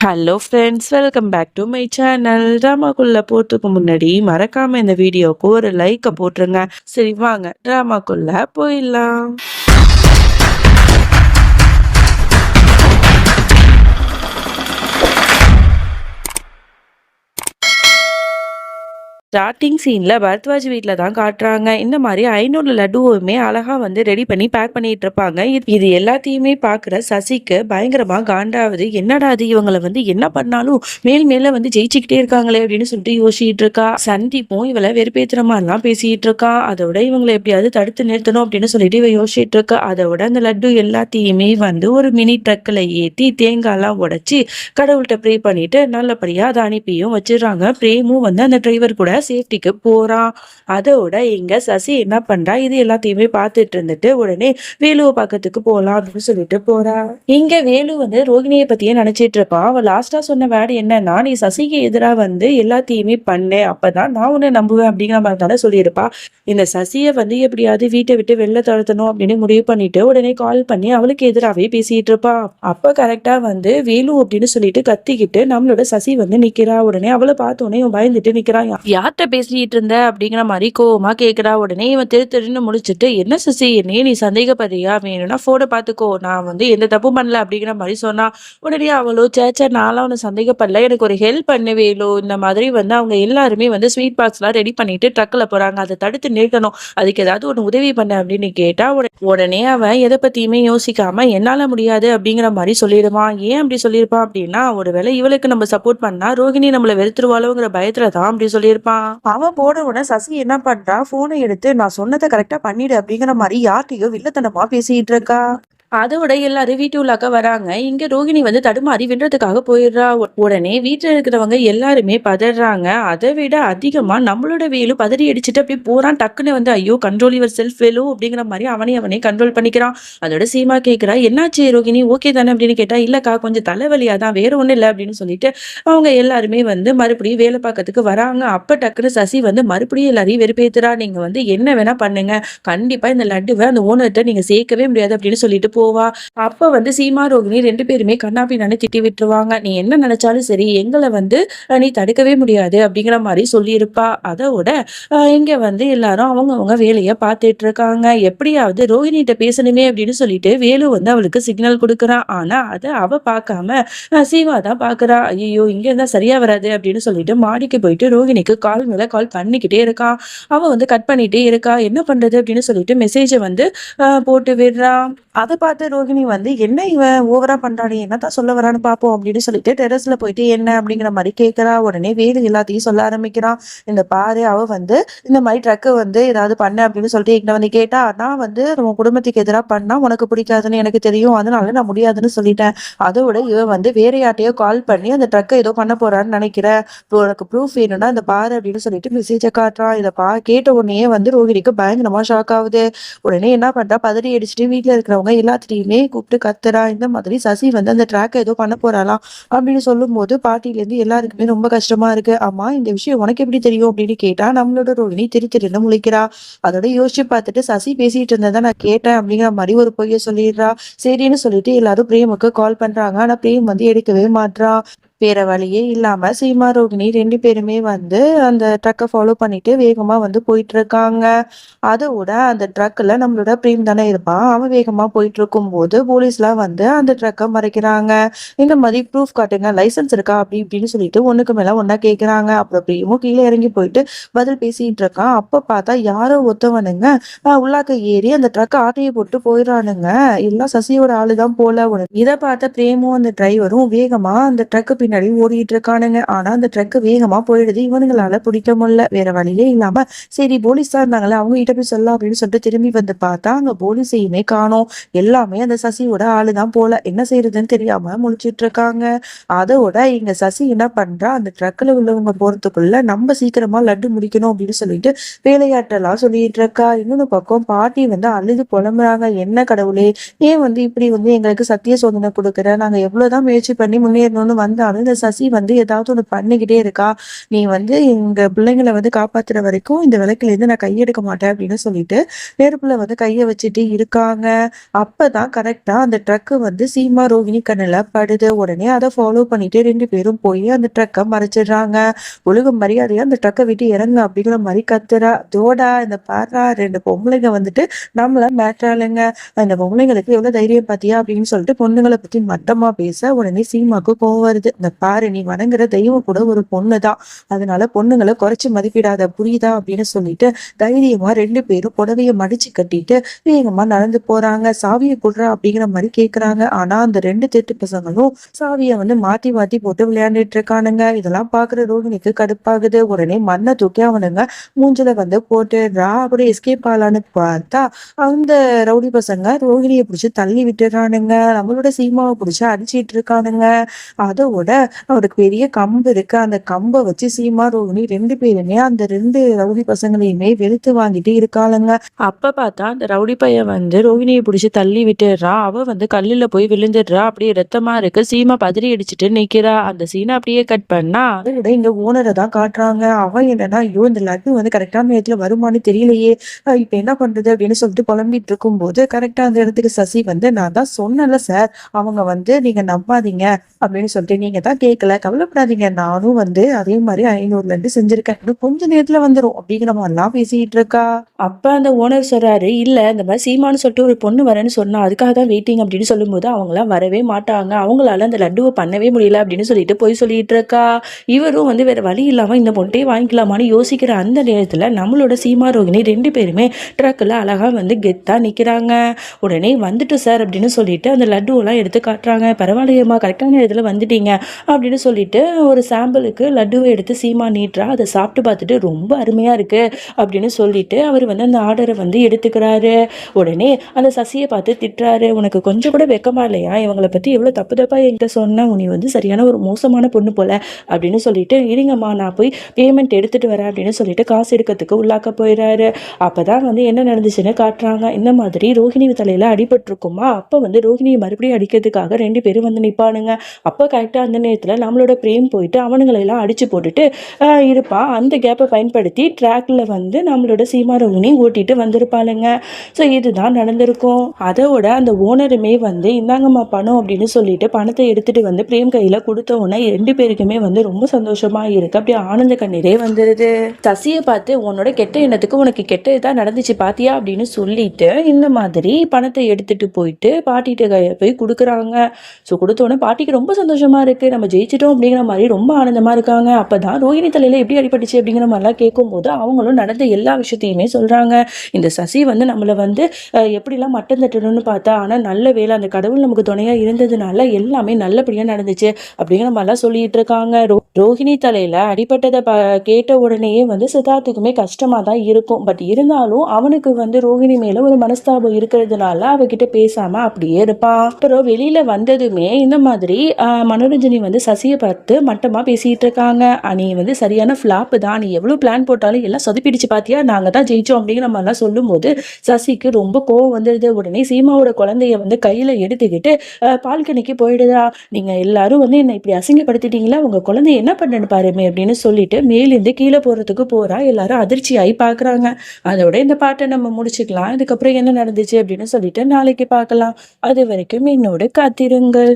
Hello friends, welcome back to my channel. ட்ராமாக்குள்ள போறதுக்கு முன்னாடி மறக்காம இந்த வீடியோக்கு ஒரு லைக்கை போட்டுருங்க. சரி வாங்க ட்ராமாக்குள்ள போயிடலாம். ஸ்டார்டிங் சீன்ல பரத்வாஜ் வீட்டில் தான் காட்டுறாங்க. இந்த மாதிரி 500 லட்டுவுமே அழகா ரெடி பண்ணி பேக் பண்ணிட்டு இருப்பாங்க. இது எல்லாத்தையுமே பார்க்குற சசிக்கு பயங்கரமா காண்டாவது. என்னடா அது, இவங்களை என்ன பண்ணாலும் மேல் மேல ஜெயிச்சுக்கிட்டே இருக்காங்களே அப்படின்னு சொல்லிட்டு யோசிச்சுட்டு இருக்கா. சந்தீப்பும் இவளை வெறுப்பேத்துற மாதிரிலாம் பேசிட்டு இருக்கா. அதோட இவங்களை எப்படியாவது தடுத்து நிறுத்தணும் அப்படின்னு சொல்லிட்டு இவ யோசிச்சுட்டு இருக்கா. அதோட அந்த லட்டு எல்லாத்தையுமே ஒரு மினி ட்ரக்கில் ஏற்றி தேங்காய்லாம் உடைச்சி கடவுள்கிட்ட ப்ரே பண்ணிட்டு நல்லபடியா அதை அனுப்பியும் வச்சிடுறாங்க. பிரேமும் அந்த டிரைவர் கூட சேஃப்டிக்கு போறான். அதோட இங்க சசி என்ன பண்றா, இது எல்லாத்தையுமே பார்த்துட்டு இருந்துட்டு உடனே வேலுவை பக்கத்துக்கு போலாம் அப்படின்னு சொல்லிட்டு போறா. இங்க வேலு ரோகிணியை பத்தியே நினைச்சிட்டு இருப்பான். அவ லாஸ்டா சொன்ன வேர்டு என்னன்னா, நீ சசிக்கு எதிரா எல்லாத்தையுமே பண்ணு, அப்பதான் நான் உன்னை நம்புவேன் அப்படிங்கிற மாதிரி தானே சொல்லியிருப்பா. இந்த சசியை எப்படியாவது வீட்டை விட்டு வெளில தடுத்தணும் அப்படின்னு முடிவு பண்ணிட்டு உடனே கால் பண்ணி அவளுக்கு எதிராகவே பேசிட்டு இருப்பா. அப்ப கரெக்டா வேலு அப்படின்னு சொல்லிட்டு கத்திக்கிட்டு நம்மளோட சசி நிக்கிறா. உடனே அவளை பார்த்தோன்னே இவன் பயந்துட்டு நிக்கிறான். யார்கிட்ட பேசிட்டு இருந்த அப்படிங்கிற மாதிரி கோவமா கேக்குறா. உடனே இவன் திருன்னு முடிச்சுட்டு, என்ன சசி, என்னையே நீ சந்தேகப்படுறியா, வேணும்னா போனை பாத்துக்கோ, நான் எந்த தப்பு பண்ணல அப்படிங்கிற மாதிரி சொன்னா. உடனே அவளோ சேச்சா நான்லாம் உன்னை சந்தேகப்படல, எனக்கு ஒரு ஹெல்ப் பண்ண வேலு, இந்த மாதிரி அவங்க எல்லாருமே ஸ்வீட் பாக்ஸ் எல்லாம் ரெடி பண்ணிட்டு ட்ரக்ல போறாங்க, அதை தடுத்து நிறுத்தணும், அதுக்கு ஏதாவது ஒரு உதவி பண்ண அப்படின்னு கேட்டா. உடனே அவன் எதை பத்தியுமே யோசிக்காம என்னால முடியாது அப்படிங்கிற மாதிரி சொல்லிடுவான். ஏன் அப்படி சொல்லியிருப்பான் அப்படின்னா, ஒருவேளை இவளுக்கு நம்ம சப்போர்ட் பண்ணா ரோகிணி நம்மள வெறுத்துருவாளோங்கிற பயத்துலதான் அப்படி சொல்லியிருப்பான். அவன் போன உடனே சசி என்ன பண்றா, போனை எடுத்து நான் சொன்னதை கரெக்டா பண்ணிடு அப்படிங்கிற மாதிரி யார்கிட்டயோ வில்லத்தனமா பேசிட்டு இருக்கா. அதோட எல்லாரும் வீட்டு உள்ளாக்க வராங்க. இங்க ரோகிணி தடுமாறி விடுறதுக்காக போயிடுறா. உடனே வீட்டுல இருக்கிறவங்க எல்லாருமே பதறாங்க. அதை விட அதிகமா நம்மளோட வேலு பதறி அடிச்சுட்டு அப்படியே போறான். டக்குன்னு ஐயோ கண்ட்ரோல் யுவர் செல்ஃப் வேலு அப்படிங்கிற மாதிரி அவனே கண்ட்ரோல் பண்ணிக்கிறான். அதோட சீமா கேட்கிறா, என்னாச்சு ரோகிணி, ஓகே தானே அப்படின்னு கேட்டா. இல்லக்கா, கொஞ்சம் தலைவலியா தான், வேற ஒண்ணும் இல்லை அப்படின்னு சொல்லிட்டு அவங்க எல்லாருமே மறுபடியும் வேலை பார்க்கறதுக்கு வராங்க. அப்ப டக்குன்னு சசி மறுபடியும் எல்லாரையும் வெறுப்பேத்துறா. நீங்க என்ன வேணா பண்ணுங்க, கண்டிப்பா இந்த லட்டுவை அந்த ஓனர்கிட்ட நீங்க சேர்க்கவே முடியாது அப்படின்னு சொல்லிட்டு போவா. அப்ப சீமா ரோகிணி 2 பேருமே கண்ணாப்பின்னு திட்டி விட்டுருவாங்க. நீ என்ன நினைச்சாலும் சரி, எங்களை நீ தடுக்கவே முடியாது அப்படிங்கிற மாதிரி சொல்லியிருப்பா. அதோட இங்க எல்லாரும் அவங்கவுங்க வேலையை பார்த்துட்டு இருக்காங்க. எப்படியாவது ரோஹிணிகிட்ட பேசணுமே அப்படின்னு சொல்லிட்டு வேலு அவளுக்கு சிக்னல் கொடுக்குறான். ஆனா அதை அவ பார்க்காம சீமா தான் பாக்குறா. ஐயோ இங்க இருந்தா சரியா வராது அப்படின்னு சொல்லிட்டு மாடிக்கு போயிட்டு ரோஹிணிக்கு கால் மேல கால் பண்ணிக்கிட்டே இருக்கான். அவ கட் பண்ணிட்டே இருக்கா. என்ன பண்றது அப்படின்னு சொல்லிட்டு மெசேஜை போட்டு விடுறான். அதை பார்த்து ரோகிணி என்ன இவன் ஓவரா பண்றானே, என்னதான் சொல்ல வரான்னு பாப்போம் அப்படின்னு சொல்லிட்டு டெரஸ்ல போயிட்டு என்ன அப்படிங்கிற மாதிரி கேட்கறா. உடனே வேலு எல்லாத்தையும் சொல்ல ஆரம்பிக்கிறான். இந்த பாரு, அவ இந்த மாதிரி ட்ரக்கு ஏதாவது பண்ண அப்படின்னு சொல்லிட்டு எங்க கேட்டா, நான் நம்ம குடும்பத்துக்கு எதிராக பண்ணா உனக்கு பிடிக்காதுன்னு எனக்கு தெரியும், அதனால நான் முடியாதுன்னு சொல்லிட்டேன். அதோட இவன் வேற யார்ட்டையோ கால் பண்ணி அந்த ட்ரக்கை ஏதோ பண்ண போறான்னு நினைக்கிறேன், உனக்கு ப்ரூஃப் வேணும்னா இந்த பாரு அப்படின்னு சொல்லிட்டு மெசேஜை காட்டுறான். இதை கேட்ட உடனே ரோகிணிக்கு பயங்கரமா ஷாக் ஆகுது. உடனே என்ன பண்றா, பதறி அடிச்சுட்டு வீட்டுல இருக்கிறவங்க எல்லாத்திலையுமே கூப்பிட்டு கத்துறா. இந்த மாதிரி சசி அந்த ட்ராக் ஏதோ பண்ண போறாளாம் அப்படின்னு சொல்லும் போது பாட்டில இருந்து எல்லாருக்குமே ரொம்ப கஷ்டமா இருக்கு. ஆமா, இந்த விஷயம் உனக்கு எப்படி தெரியும் அப்படின்னு கேட்டா நம்மளோட ரோகிணி திரு முழிக்கிறா. அதோட யோசிச்சு பார்த்துட்டு, சசி பேசிட்டு இருந்ததை நான் கேட்டேன் அப்படிங்கிற மாதிரி ஒரு பொய்ய சொல்லிடுறா. சரின்னு சொல்லிட்டு எல்லாரும் பிரேமுக்கு கால் பண்றாங்க. ஆனா பிரேம் எடுக்கவே மாட்றா. வேற வழியே இல்லாம சீமா ரோகிணி 2 பேருமே அந்த ட்ரக்கை ஃபாலோ பண்ணிட்டு வேகமா போயிட்டு இருக்காங்க. அதோட அந்த ட்ரக்ல நம்மளோட பிரேம் தானே இருப்பான். அவன் வேகமா போயிட்டு இருக்கும் போது போலீஸ்லாம் அந்த ட்ரக்கை மறைக்கிறாங்க. இந்த மாதிரி ப்ரூஃப் காட்டுங்க, லைசன்ஸ் இருக்கா அப்படி இப்படின்னு சொல்லிட்டு ஒண்ணுக்கு மேல ஒன்னா கேக்குறாங்க. அப்புறம் பிரேமும் கீழே இறங்கி போயிட்டு பதில் பேசிட்டு இருக்கான். அப்ப பார்த்தா யாரோ ஒருத்தவனுங்க உள்ளாக்க ஏறி அந்த ட்ரக்கை ஆட்டையை போட்டு போயிடறானுங்க. எல்லாம் சசியோட ஆளுதான் போல. இதை பார்த்த பிரேமும் அந்த டிரைவரும் வேகமா அந்த ட்ரக்கு பின்னாடி ஓடிட்டு இருக்கானுங்க. ஆனா அந்த ட்ரக் வேகமா போயிடுது. இவனுங்களால பிடிக்க முடியல. வேற வழியே இல்லாம சரி போலீஸ் தான் இருந்தாங்களே, அவங்க கிட்ட போய் சொல்லலாம் அப்படின்னு சொல்லிட்டு திரும்பி பார்த்தா அங்க போலீஸையுமே காணோம். எல்லாமே அந்த சசியோட ஆளுதான் போல. என்ன செய்யறதுன்னு தெரியாம முழிச்சிட்டு இருக்காங்க. அதோட இங்க சசி என்ன பண்றா, அந்த ட்ரக்ல உள்ளவங்க போறதுக்குள்ள நம்ம சீக்கிரமா லட்டு முடிக்கணும் அப்படின்னு சொல்லிட்டு வேலையாட்டெல்லாம் சொல்லிட்டு இருக்கா. இன்னொன்னு பக்கம் பாட்டி அழுது புலம்புறாங்க. என்ன கடவுளே, ஏன் இப்படி எங்களுக்கு சத்திய சோதனை கொடுக்குற, நாங்க எவ்வளவுதான் முயற்சி பண்ணி முன்னேறணும்னு வந்தாலும் இருந்தாலும் இந்த சசி வந்து ஏதாவது ஒண்ணு பண்ணிக்கிட்டே இருக்கா. நீ வந்து எங்க பிள்ளைங்கள வந்து காப்பாத்துற வரைக்கும் இந்த விளக்குலேருந்து நான் கையெடுக்க மாட்டேன் அப்படின்னு சொல்லிட்டு நெருப்புல வந்து கைய வச்சுட்டு இருக்காங்க. அப்பதான் கரெக்ட்டா அந்த ட்ரக்கு வந்து சீமா, ரோகிணி கண்ணுல படுது. உடனே அத ஃபாலோ பண்ணிட்டு 2 பேரும் போய் அந்த ட்ரக்க மறைச்சிடுறாங்க. "ஒழுங்கு மரியாதையா அந்த ட்ரக்க விட்டு இறங்கு" அப்படிங்கிற மாரி கத்துறா. "தோடா இந்த பார்றா 2 பொம்பளைங்க வந்துட்டு நம்மள மிரட்டுறாளுங்க. இந்த பொம்பளைங்களுக்கு எவ்வளவு தைரியம் பாத்தியா?" அப்படின்னு சொல்லிட்டு பொண்ணுங்கள பத்தி மட்டமா பேச, உடனே சீமாக்கு கோவம் வருது. "இந்த பாரு நீ வணங்குற தெய்வம் கூட ஒரு பொண்ணு தான். அதனால பொண்ணுங்கள குறைச்சு மதிப்பிடாத புரியுதா?" அப்படின்னு சொல்லிட்டு தைரியமா 2 பேரும் புடவைய மடிச்சு கட்டிட்டு வேகமா நடந்து போறாங்க. "சாவிய குட்றா" அப்படிங்கிற மாரி கேக்குறாங்க. ஆனா அந்த 2 திருட்டு பசங்களும் சாவிய வந்து மாத்தி மாத்தி போட்டு விளையாண்டுட்டு இருக்கானுங்க. இதெல்லாம் பாக்குற ரோகிணிக்கு கடுப்பாகுது. உடனே மண்ண தூக்கி அவனுங்க மூஞ்சில வந்து போட்டுடுறா. அப்புறம் எஸ்கேப் ஆகலான்னு பார்த்தா அந்த ரவுடி பசங்க ரோகிணிய புடிச்சு தள்ளி விட்டுறானுங்க. நம்மளோட சீமாவை புடிச்சு அடிச்சிட்டு இருக்கானுங்க. அதோட ஒரு பெரிய கம்பு இருக்கு. அந்த கம்ப வச்சு சீமா, ரோகிணி 2 பேருமே அந்த 2 ரவுடி பசங்களையுமே வெளுத்து வாங்கிட்டு இருக்காளுங்க. அப்ப பார்த்தா அந்த ரவுடி பையன் வந்து ரோகிணிய புடிச்சு தள்ளி விட்டுடுறான். அவ வந்து கல்லுல போய் விழுந்துடுறா. அப்படியே ரத்தமா இருக்கு. சீமா பதறி அடிச்சுட்டு நிக்கிறா. அந்த சீன அப்படியே கட் பண்ணா அதோட இங்க ஓனர தான் காட்டுறாங்க. அவன் என்னன்னா, ஐயோ இந்த லட்டு வந்து கரெக்டான நேரத்துல வருமான்னு தெரியலையே, இப்ப என்ன பண்றது அப்படின்னு சொல்லிட்டு புலம்பிட்டு இருக்கும்போது கரெக்டா அந்த இடத்துக்கு சசி வந்து, நான் தான் சொன்னேன்ல சார், அவங்க வந்து நீங்க நம்பாதீங்க அப்படின்னு சொல்லிட்டு, நீங்க தான் கேட்கல, கவலைப்படாதீங்க, நானும் வந்து அதே மாதிரி 500 லட்டு செஞ்சிருக்கேன், இன்னும் கொஞ்ச நேரத்துல வந்துரும் அப்படிங்கிற மாதிரிலாம் பேசிட்டு இருக்கா. அப்ப அந்த ஓனர் சொல்றாரு, "இல்ல இந்த மாரி சீமான்னு சொல்லிட்டு ஒரு பொண்ணு வரேன்னு சொன்னா, அதுக்காக தான் வெயிட்டிங்" அப்படின்னு சொல்லும்போது, "அவங்கலாம் வரவே மாட்டாங்க. அவங்களால அந்த லட்டுவ பண்ணவே முடியல" அப்படின்னு சொல்லிட்டு பொய் சொல்லிட்டு இருக்கா. இவரும் வந்து வேற வழி இல்லாம இந்த பொண்ணையே வாங்கிக்கலாமான்னு யோசிக்கிற அந்த நேரத்துல நம்மளோட சீமா, ரோகிணி 2 பேருமே ட்ரக்ல அழகா வந்து கெத்தா நிக்கிறாங்க. உடனே "வந்துட்டோம் சார்" அப்படின்னு சொல்லிட்டு அந்த லட்டுவெல்லாம் எடுத்து காட்டுறாங்க. "பரவாயில்லையேம்மா, கரெக்டான நேரத்துல வந்துட்டீங்க" அப்படின்னு சொல்லிட்டு ஒரு சாம்பிளுக்கு லட்டுவ எடுத்து சீமா நீட்டுறா. அத சாப்பிட்டு பார்த்துட்டு, "ரொம்ப அருமையா இருக்கு" அப்படின்னு சொல்லிட்டு அவர் வந்து அந்த ஆர்டரை வந்து எடுத்துக்கிறாரு. உடனே அந்த சசியை பார்த்து திட்டுறாரு, "உனக்கு கொஞ்சம் கூட வெக்கமா இல்லையா? இவங்களை பத்தி எவ்வளவு தப்பு தப்பா என்கிட்ட சொன்ன, நீ வந்து சரியான ஒரு மோசமான பொண்ணு போல" அப்படின்னு சொல்லிட்டு, "இருங்கம்மா நான் போய் பேமெண்ட் எடுத்துட்டு வரேன்" அப்படின்னு சொல்லிட்டு காசு எடுக்கிறதுக்கு உள்ளாக்க போயிடுறாரு. அப்பதான் வந்து என்ன நடந்துச்சுன்னு காட்டுறாங்க. இந்த மாதிரி ரோஹிணி தலையில அடிபட்டிருக்குமா, அப்ப வந்து ரோஹிணியை மறுபடியும் அடிக்கிறதுக்காக 2 பேரும் வந்து நிப்பானுங்க. அப்ப கரெக்டா அந்த நேரத்துல நம்மளோட பிரேம் போயிட்டு அவனுங்களை எல்லாம் அடிச்சு போட்டுட்டு இருப்பான். அந்த கேப்பை பயன்படுத்தி ட்ராக்ல வந்து நம்மளோட சீமா, ரோஹிணி ஓட்டிட்டு வந்திருப்பாளுங்க. ஸோ இதுதான் நடந்திருக்கும். அதோட அந்த ஓனருமே வந்து, "இந்தாங்கம்மா பணம்" அப்படின்னு சொல்லிட்டு பணத்தை எடுத்துட்டு வந்து பிரேம் கையில கொடுத்த உடனே 2 பேருக்குமே வந்து ரொம்ப சந்தோஷமா இருக்கு. அப்படியே ஆனந்த கண்ணீரே வந்துருது. சசியை பார்த்து, "உன்னோட கெட்ட எண்ணத்துக்கு உனக்கு கெட்டதுதான் நடந்துச்சு பாத்தியா" அப்படின்னு சொல்லிட்டு இந்த மாதிரி பணத்தை எடுத்துட்டு போயிட்டு பாட்டிகிட்ட போய் கொடுக்குறாங்க. ஸோ கொடுத்த உடனே பாட்டிக்கு ரொம்ப சந்தோஷமா இருக்கு. நம்ம ஜெயிச்சிட்டோம் அப்படிங்கிற மாதிரி ரொம்ப ஆனந்தமா இருக்காங்க. அப்பதான் ரோஹிணி தலையில எப்படி அடிபட்டுச்சு அப்படிங்கிற மாதிரிலாம் கேட்கும்போது அவங்களும் நடந்த எல்லா விஷயத்தையுமே சொல்றாங்க. இந்த சசி வந்து நம்மள வந்து எப்படிலாம் மட்டம் தட்டணும்னு பார்த்தா, ஆனா நல்ல வேளை அந்த கடவுள் நமக்கு துணையா இருந்ததுனால எல்லாமே நல்லபடியா நடந்துச்சு அப்படிங்கிற மாதிரிலாம் சொல்லிட்டு இருக்காங்க. ரோஹிணி தலையில அடிபட்டதை கேட்ட உடனேயே வந்து சித்தார்த்துக்குமே கஷ்டமா தான் இருக்கும். பட் இருந்தாலும் அவனுக்கு வந்து ரோஹிணி மேல ஒரு மனஸ்தாபம் இருக்கிறதுனால அவகிட்ட பேசாம அப்படியே இருப்பான். அப்புறம் வெளியில வந்ததுமே இந்த மாதிரி மனோரஞ்சனி வந்து சசியை பார்த்து மட்டமா பேசிட்டு இருக்காங்க. "நீ வந்து சரியான ஃபிளாப் தான், நீ எவ்வளவு பிளான் போட்டாலும் எல்லாம் சொதப்பிடுச்சு பாத்தியா, நாங்க தான் ஜெயிச்சோம்" அப்படிங்கிற மாதிரிலாம் சொல்லும்போது சசிக்கு ரொம்ப கோவம் வந்துடுது. உடனே சீமாவோட குழந்தைய வந்து கையில எடுத்துக்கிட்டு பால்கனிக்கு போயிடுதா. "நீங்க எல்லாரும் வந்து என்னை இப்படி அசிங்கப்படுத்திட்டீங்களா, உங்க குழந்தைய என்ன பண்ணு பாருமே" அப்படின்னு சொல்லிட்டு மேலிருந்து கீழே போறதுக்கு போறா. எல்லாரும் அதிர்ச்சியாகி பாக்குறாங்க. அதோட இந்த பாட்டை நம்ம முடிச்சுக்கலாம். இதுக்கப்புறம் என்ன நடந்துச்சு அப்படின்னு சொல்லிட்டு நாளைக்கு பார்க்கலாம். அது வரைக்கும் என்னோட காத்திருங்கள்.